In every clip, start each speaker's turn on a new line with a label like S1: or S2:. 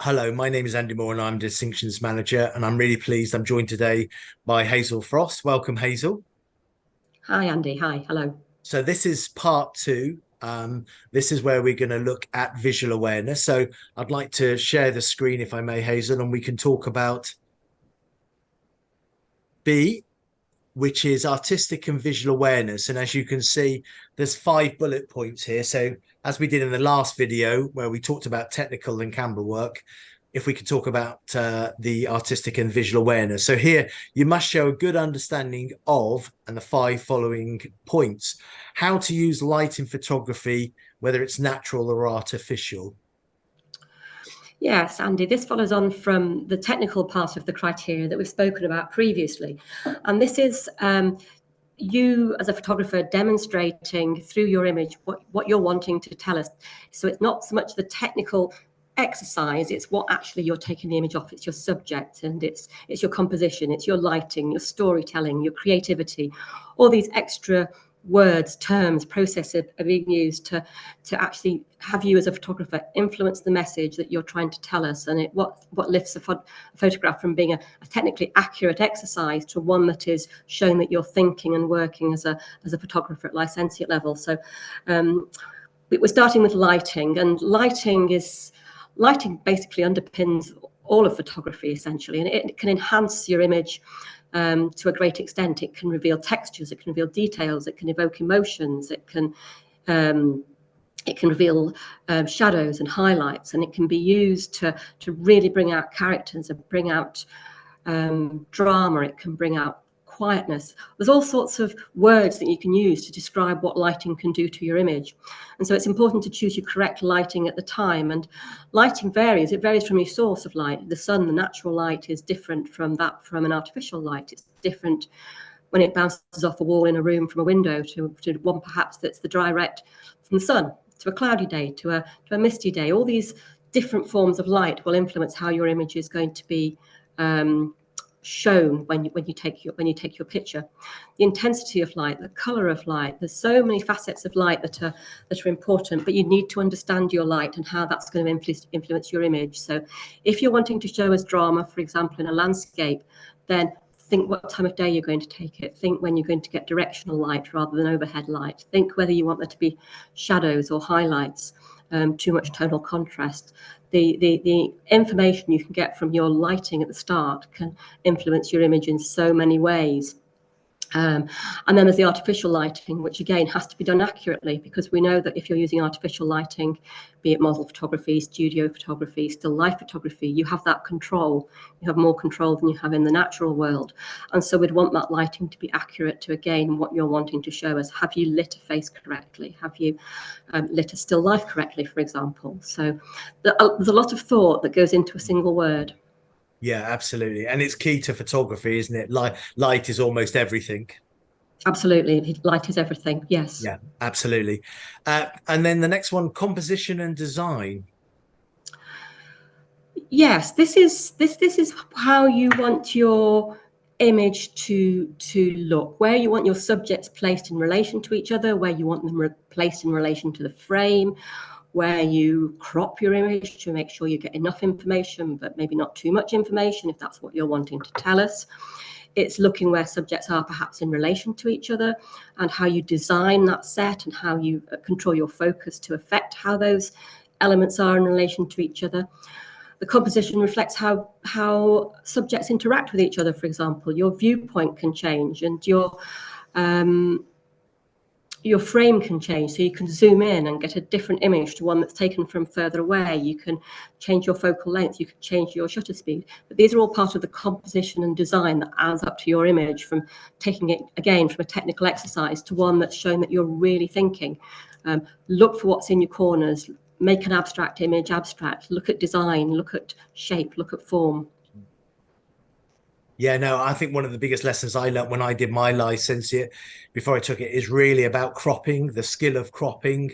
S1: Hello, my name is Andy Moore and I'm Distinctions Manager, and I'm really pleased I'm joined today by Hazel Frost. Welcome, Hazel.
S2: Hi, Andy. Hi. Hello.
S1: So this is part two. This is where we're going to look at visual awareness. So I'd like to share the screen, if I may, Hazel, and we can talk about B, which is artistic and visual awareness. And as you can see, there's 5 bullet points here. So as we did in the last video where we talked about technical and camera work, if we could talk about the artistic and visual awareness. So here you must show a good understanding of, and the 5 following points: how to use light in photography, whether it's natural or artificial.
S2: Yes, Andy, this follows on from the technical part of the criteria that we've spoken about previously. And this is you as a photographer demonstrating through your image what you're wanting to tell us. So it's not so much the technical exercise, it's what actually you're taking the image off. It's your subject, and it's your composition, it's your lighting, your storytelling, your creativity, all these extra words, terms, processes are being used to actually have you as a photographer influence the message that you're trying to tell us, and what lifts a photograph from being a technically accurate exercise to one that is showing that you're thinking and working as a photographer at licentiate level. So we're starting with lighting, and lighting basically underpins all of photography essentially, and it can enhance your image to a great extent. It can reveal textures, it can reveal details, it can evoke emotions, it can reveal shadows and highlights, and it can be used to really bring out characters and bring out drama. It can bring out quietness. There's all sorts of words that you can use to describe what lighting can do to your image. And so it's important to choose your correct lighting at the time. And lighting varies. It varies from your source of light. The sun, the natural light, is different from an artificial light. It's different when it bounces off a wall in a room from a window to one perhaps that's the direct from the sun, to a cloudy day, to a misty day. All these different forms of light will influence how your image is going to be shown when you take your picture. The intensity of light, the color of light, there's so many facets of light that are important, but you need to understand your light and how that's going to influence your image. So if you're wanting to show us drama, for example, in a landscape, then think what time of day you're going to take it. Think when you're going to get directional light rather than overhead light. Think whether you want there to be shadows or highlights, too much tonal contrast. The information you can get from your lighting at the start can influence your image in so many ways. And then there's the artificial lighting, which again has to be done accurately, because we know that if you're using artificial lighting, be it model photography, studio photography, still life photography, you have that control. You have more control than you have in the natural world. And so we'd want that lighting to be accurate to, again, what you're wanting to show us. Have you lit a face correctly? Have you lit a still life correctly, for example? So there's a lot of thought that goes into a single word.
S1: Yeah, absolutely. And it's key to photography, isn't it? Light is almost everything.
S2: Absolutely. Light is everything. Yes.
S1: Yeah, absolutely. And then the next one, composition and design.
S2: Yes, this is how you want your image to look, where you want your subjects placed in relation to each other, where you want them placed in relation to the frame, where you crop your image to make sure you get enough information, but maybe not too much information if that's what you're wanting to tell us. It's looking where subjects are perhaps in relation to each other, and how you design that set and how you control your focus to affect how those elements are in relation to each other. The composition reflects how subjects interact with each other. For example, your viewpoint can change, and your frame can change, so you can zoom in and get a different image to one that's taken from further away. You can change your focal length, you can change your shutter speed. But these are all part of the composition and design that adds up to your image, from taking it, again, from a technical exercise to one that's showing that you're really thinking. Look for what's in your corners, make an abstract image abstract, look at design, look at shape, look at form.
S1: Yeah, no, I think one of the biggest lessons I learned when I did my licentiate before I took it is really about cropping, the skill of cropping,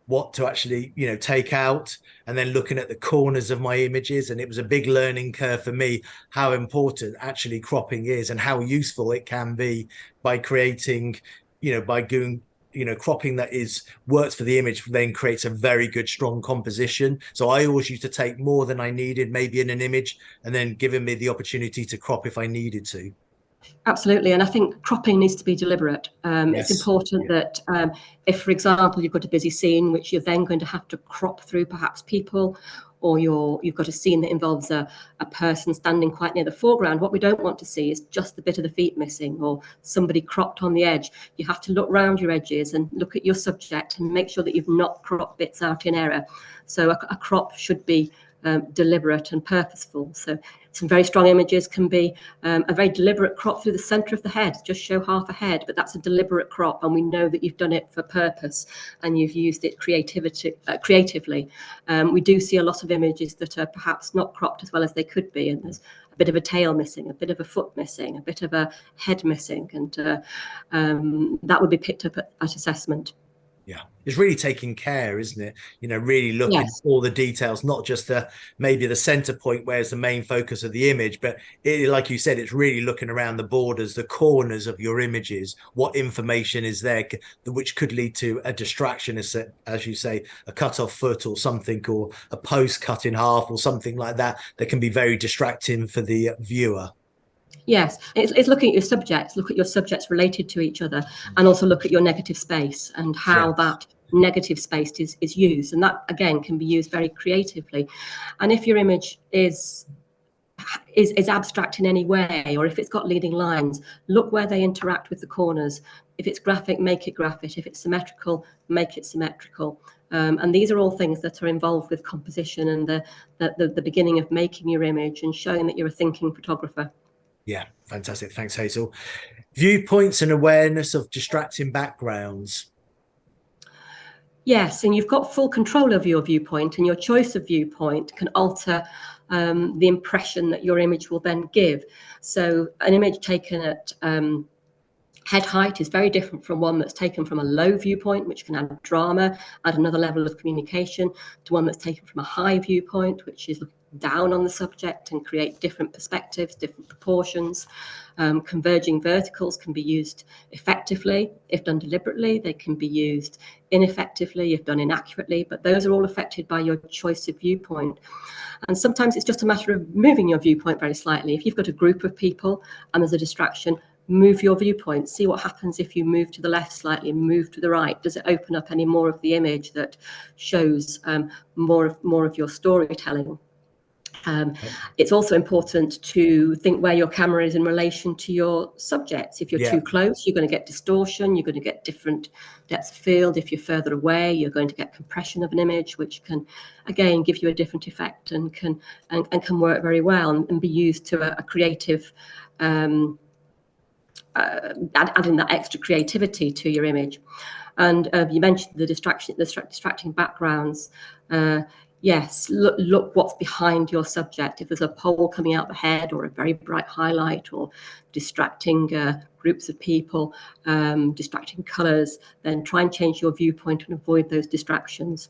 S1: what to actually, take out, and then looking at the corners of my images. And it was a big learning curve for me, how important actually cropping is and how useful it can be by creating, by doing cropping that works for the image then creates a very good strong composition. So I always used to take more than I needed maybe in an image, and then giving me the opportunity to crop if I needed to.
S2: Absolutely, and I think cropping needs to be deliberate. It's important that if, for example, you've got a busy scene which you're then going to have to crop through perhaps people, or you've got a scene that involves a person standing quite near the foreground, what we don't want to see is just the bit of the feet missing or somebody cropped on the edge. You have to look round your edges and look at your subject and make sure that you've not cropped bits out in error. So a crop should be deliberate and purposeful. So some very strong images can be a very deliberate crop through the center of the head, just show half a head, but that's a deliberate crop, and we know that you've done it for purpose and you've used it creatively. We do see a lot of images that are perhaps not cropped as well as they could be, and there's a bit of a tail missing, a bit of a foot missing, a bit of a head missing, and that would be picked up at assessment.
S1: Yeah, it's really taking care, isn't it? Really looking at all the details, not just maybe the center point where it's the main focus of the image, but like you said, it's really looking around the borders, the corners of your images, what information is there, which could lead to a distraction, as you say, a cut off foot or something, or a post cut in half or something like that can be very distracting for the viewer.
S2: Yes, it's looking at your subjects, look at your subjects related to each other, and also look at your negative space and how that negative space is used. And that, again, can be used very creatively. And if your image is abstract in any way, or if it's got leading lines, look where they interact with the corners. If it's graphic, make it graphic. If it's symmetrical, make it symmetrical. And these are all things that are involved with composition and the beginning of making your image and showing that you're a thinking photographer.
S1: Yeah, fantastic. Thanks, Hazel. Viewpoints and awareness of distracting backgrounds.
S2: Yes, and you've got full control over your viewpoint, and your choice of viewpoint can alter the impression that your image will then give. So an image taken at head height is very different from one that's taken from a low viewpoint, which can add drama, add another level of communication, to one that's taken from a high viewpoint, which is down on the subject and create different perspectives, different proportions. Converging verticals can be used effectively if done deliberately. They can be used ineffectively if done inaccurately, but those are all affected by your choice of viewpoint. And sometimes it's just a matter of moving your viewpoint very slightly. If you've got a group of people and there's a distraction, move your viewpoint, see what happens if you move to the left slightly, move to the right. Does it open up any more of the image that shows more of your storytelling? It's also important to think where your camera is in relation to your subjects. If you're too close, you're going to get distortion, you're going to get different depth of field. If you're further away, you're going to get compression of an image, which can, again, give you a different effect and can work very well and be used to a creative, adding that extra creativity to your image. And you mentioned the distracting backgrounds. Yes, look what's behind your subject. If there's a pole coming out the head, or a very bright highlight, or distracting groups of people, distracting colors, then try and change your viewpoint and avoid those distractions.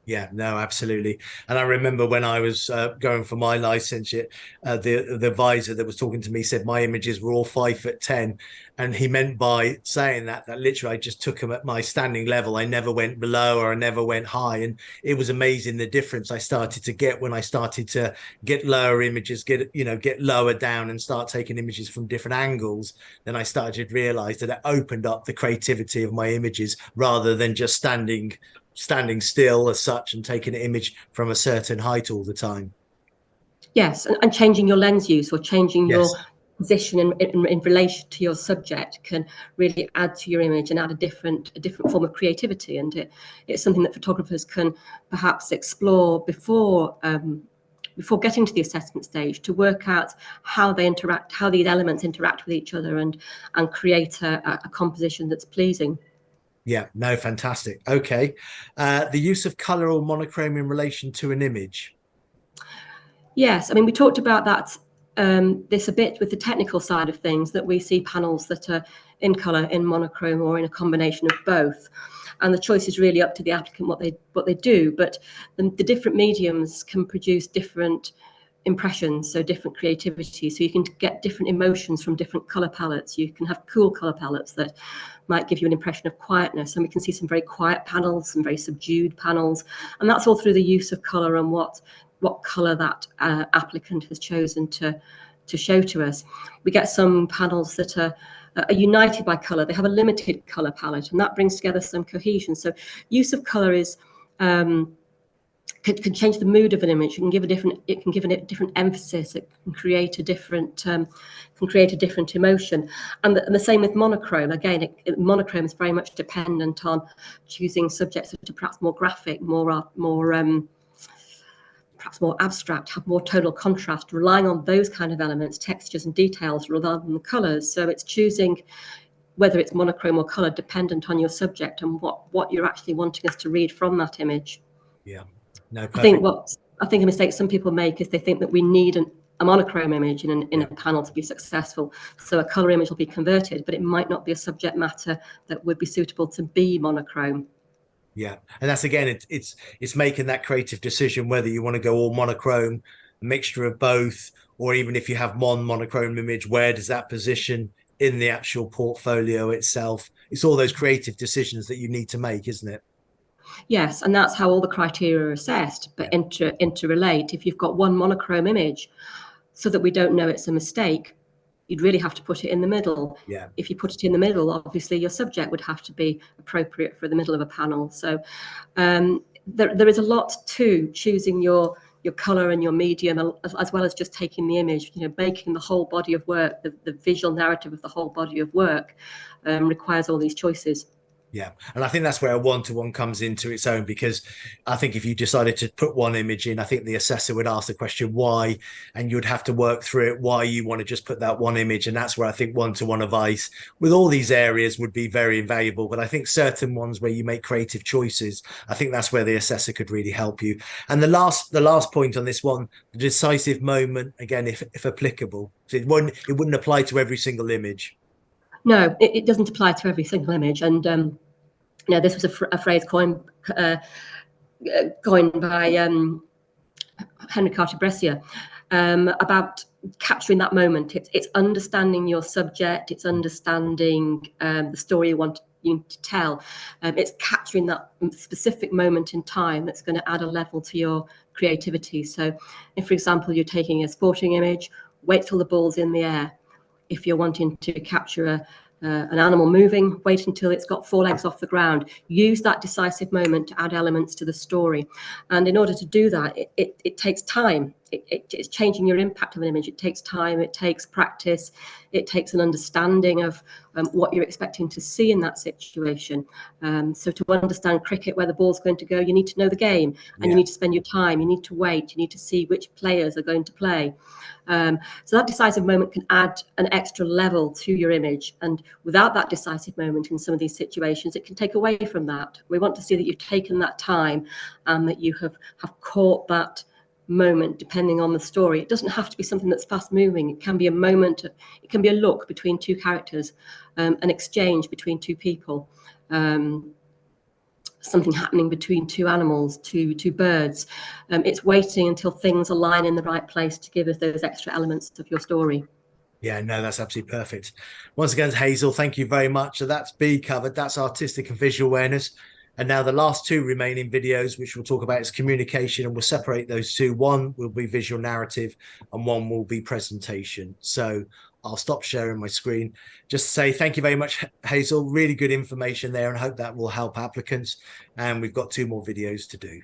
S1: Yeah, no, absolutely. And I remember when I was going for my licentiate, the advisor that was talking to me said my images were all 5'10", and he meant by saying that literally I just took them at my standing level. I never went below or I never went high, and it was amazing the difference I started to get when I started to get lower images, get lower down and start taking images from different angles. Then I started to realize that it opened up the creativity of my images rather than just standing still as such and taking an image from a certain height all the time.
S2: Yes, and changing your lens use or changing your position in relation to your subject can really add to your image and add a different form of creativity. And it's something that photographers can perhaps explore before getting to the assessment stage, to work out how they interact, how these elements interact with each other, and create a composition that's pleasing.
S1: Yeah, no, fantastic. Okay. The use of color or monochrome in relation to an image.
S2: Yes, I mean, we talked about that this a bit with the technical side of things, that we see panels that are in color, in monochrome, or in a combination of both. And the choice is really up to the applicant what they do. But the different mediums can produce different impressions, so different creativity. So you can get different emotions from different color palettes. You can have cool color palettes that might give you an impression of quietness, and we can see some very quiet panels, some very subdued panels, and that's all through the use of color and what color that applicant has chosen to show to us. We get some panels that are united by color. They have a limited color palette, and that brings together some cohesion. So use of color is can change the mood of an image. It can give a different emphasis. It can create a different emotion. And the same with monochrome. Again, monochrome is very much dependent on choosing subjects that are perhaps more graphic, perhaps more abstract, have more tonal contrast, relying on those kind of elements, textures and details rather than the colors. So it's choosing whether it's monochrome or color dependent on your subject and what you're actually wanting us to read from that image.
S1: Yeah, no, perfect.
S2: I think a mistake some people make is they think that we need a monochrome image in a panel to be successful. So a color image will be converted, but it might not be a subject matter that would be suitable to be monochrome.
S1: Yeah, and that's again, it's making that creative decision whether you want to go all monochrome, a mixture of both, or even if you have monochrome image, where does that position in the actual portfolio itself? It's all those creative decisions that you need to make, isn't it?
S2: Yes, and that's how all the criteria are assessed, but interrelate. If you've got one monochrome image, so that we don't know it's a mistake, you'd really have to put it in the middle.
S1: Yeah.
S2: If you put it in the middle, obviously your subject would have to be appropriate for the middle of a panel. So there is a lot to choosing your color and your medium, as well as just taking the image. Making the whole body of work, the visual narrative of the whole body of work requires all these choices.
S1: Yeah, and I think that's where a one-to-one comes into its own, because I think if you decided to put one image in, I think the assessor would ask the question why, and you'd have to work through it why you want to just put that one image. And that's where I think one-to-one advice with all these areas would be very invaluable. But I think certain ones where you make creative choices, I think that's where the assessor could really help you. And the last point on this one, the decisive moment, again, if applicable, so it wouldn't apply to every single image.
S2: No, it doesn't apply to every single image. And this was a phrase coined by Henry Cartier-Brescia about capturing that moment. It's understanding your subject. It's understanding the story you want to tell. It's capturing that specific moment in time that's going to add a level to your creativity. So if, for example, you're taking a sporting image, wait till the ball's in the air. If you're wanting to capture an animal moving, wait until it's got 4 legs off the ground. Use that decisive moment to add elements to the story. And in order to do that, it takes time. It's changing your impact of an image. It takes time. It takes practice. It takes an understanding of what you're expecting to see in that situation. So to understand cricket, where the ball's going to go, you need to know the game, and you need to spend your time. You need to wait. You need to see which players are going to play. So that decisive moment can add an extra level to your image. And without that decisive moment in some of these situations, it can take away from that. We want to see that you've taken that time and that you have caught that moment depending on the story. It doesn't have to be something that's fast moving. It can be a moment, it can be a look between two characters, an exchange between two people, something happening between two animals, two birds. It's waiting until things align in the right place to give us those extra elements of your story.
S1: Yeah, no, that's absolutely perfect. Once again, Hazel, thank you very much. So that's B covered. That's artistic and visual awareness. And now the last 2 remaining videos, which we'll talk about, is communication, and we'll separate those 2. One will be visual narrative and one will be presentation. So I'll stop sharing my screen. Just to say thank you very much, Hazel. Really good information there, and I hope that will help applicants. And we've got 2 more videos to do.